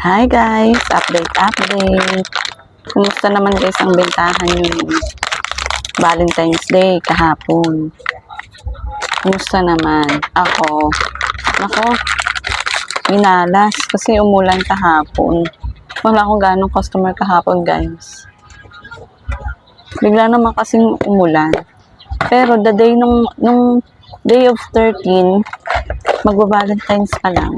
Hi guys, update. Kumusta naman guys ang bentahan nyo nung Valentine's Day kahapon? Kumusta naman? Ako, minalas kasi umulan kahapon. Wala akong ganong customer kahapon guys. Bigla naman kasing umulan. Pero the day nung day of 13, magba-Valentine's pa lang.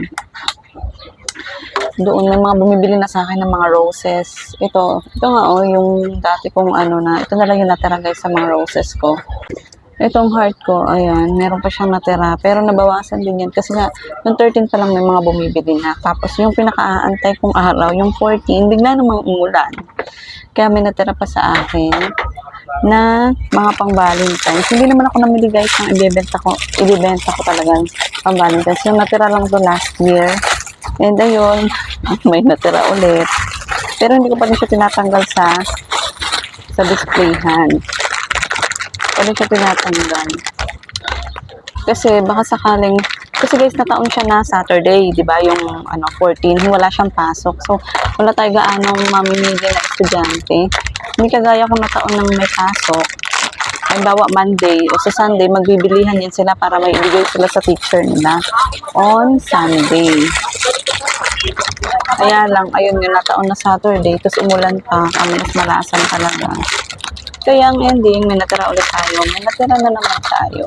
Doon may mga bumibili na sa akin ng mga roses. Ito nga yung dati kong ito na lang yung natira guys sa mga roses ko. Itong heart ko, ayan, meron pa siyang natira. Pero nabawasan din yan kasi nga, yung 13 pa lang may mga bumibili na. Tapos yung pinaka-aantay kong araw, yung 14, bigla namang umulan. Kaya may natira pa sa akin na mga pang-Valentine's. Hindi naman ako namili guys ng ibebenta ko talaga pang-Valentine's. Yung natira lang to last year. And ayun, may natira ulit. Pero hindi ko pa rin siya tinatanggal sa displayhan. Pa rin siya tinatanggal. Kasi baka sakaling, kasi guys, nataon siya na Saturday, di ba? Yung 14, wala siyang pasok. So, wala tayo gaanong mamimili na estudyante. Hindi kagaya kung nataon ng may pasok. Halimbawa Monday o sa Sunday, magbibilihan yan sila para may ibigay sila sa teacher nila on Sunday. Kaya lang, ayun yung nataon na Saturday, tapos umulan pa, kami mas malasan talaga. Kaya ang ending, may natira ulit tayo. May natira na naman tayo.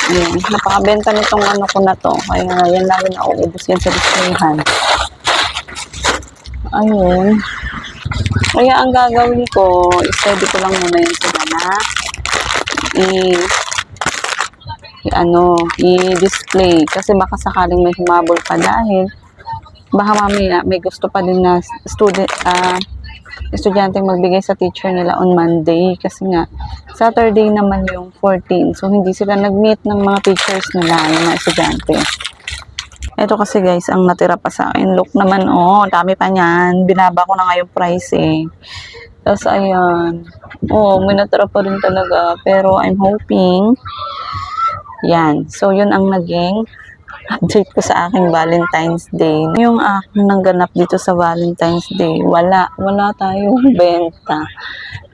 Ayan, napakabenta nitong ko na to. Kaya yan lagi na uubos yan sa displayhan. Ayun. Kaya ang gagawin ko, i-study ko lang muna yun sila na i-display. Kasi baka sakaling may humabol pa dahil baka mamaya may gusto pa din na estudyante magbigay sa teacher nila on Monday. Kasi nga, Saturday naman yung 14. So, hindi sila nag-meet ng mga teachers nila, yung mga estudyante. Ito kasi guys, ang natira pa sa akin. Look naman, dami pa niyan. Binaba ko na nga yung price eh. Tapos ayan. May natira pa rin talaga. Pero I'm hoping. Yan. So, yun ang naging update ko sa aking Valentine's Day. Yung aking nangganap dito sa Valentine's Day, wala tayong benta.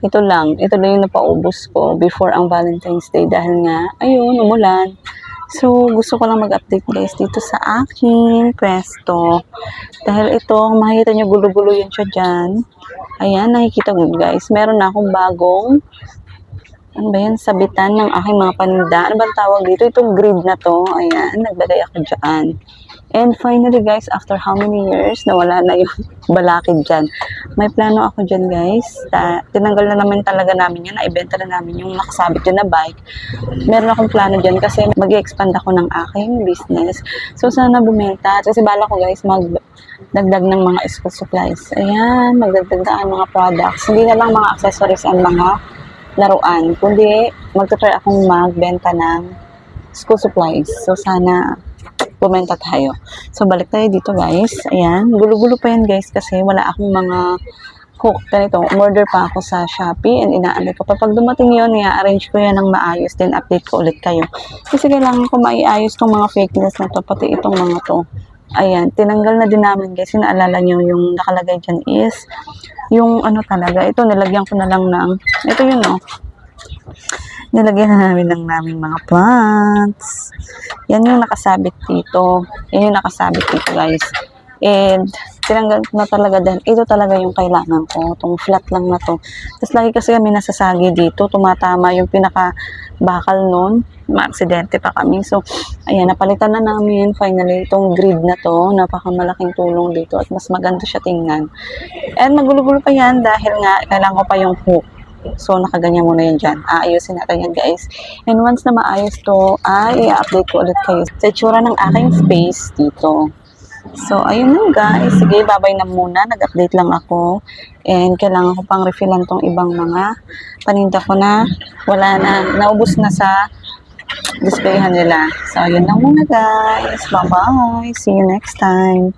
Ito lang yung napaubos ko before ang Valentine's Day dahil nga, ayun, umulan. So, gusto ko lang mag-update guys dito sa aking pwesto. Dahil ito, makikita nyo gulo-gulo yan siya dyan. Ayan, nakikita mo guys. Meron na akong bagong sabitan ng aking mga paninda. Ano bang tawag dito? Itong grid na to. Ayan, naglagay ako dyan. And finally guys, after how many years, nawala na yung balakid dyan. May plano ako dyan guys. Tinanggal na naman talaga namin yan. Naibenta na namin yung nakasabit dyan na bike. Meron akong plano dyan kasi mag-expand ako ng aking business. So sana bumenta. Kasi bala ko guys, magdagdag ng mga school supplies. Ayan, magdagdag na mga products. Hindi na lang mga accessories and mga laruan, kundi magta-try akong magbenta ng school supplies. So, sana bumenta tayo. So, balik tayo dito guys. Ayan, gulo-gulo pa yan guys kasi wala akong mga hook. Ganito, umorder pa ako sa Shopee and inaantay ko. Pag dumating yun, i-arrange ko yan ng maayos, then update ko ulit kayo. Kasi kailangan ko maiayos tong mga fake news na to, pati itong mga to. Ayan, tinanggal na din namin guys. Naalala nyo yung nakalagay dyan is yung talaga, ito nilagyan ko na lang ng, ito yun nilagyan na namin ng naming mga plants. Yan yung nakasabit dito. Yan yung nakasabit dito guys. And tinanggal ko na talaga din. Ito talaga yung kailangan ko. Itong flat lang na to. Tapos lagi kasi kami nasasagi dito. Tumatama yung pinaka-bakal nun. Ma-aksidente pa kami. So, ayan, napalitan na namin finally itong grid na to. Napakamalaking tulong dito at mas maganda siya tingnan. And magulo-gulo pa yan dahil nga kailangan ko pa yung hook. So, nakaganyan muna yan dyan. Aayusin natin yan guys. And once na maayos to, ay i-update ko ulit kayo sa itsura ng aking space dito. So, ayun lang guys. Sige, babay na muna. Nag-update lang ako. And kailangan ko pang refillan tong ibang mga paninda ko na wala na. Naubos na sa displayhan nila. So, ayun lang muna guys. Bye-bye. See you next time.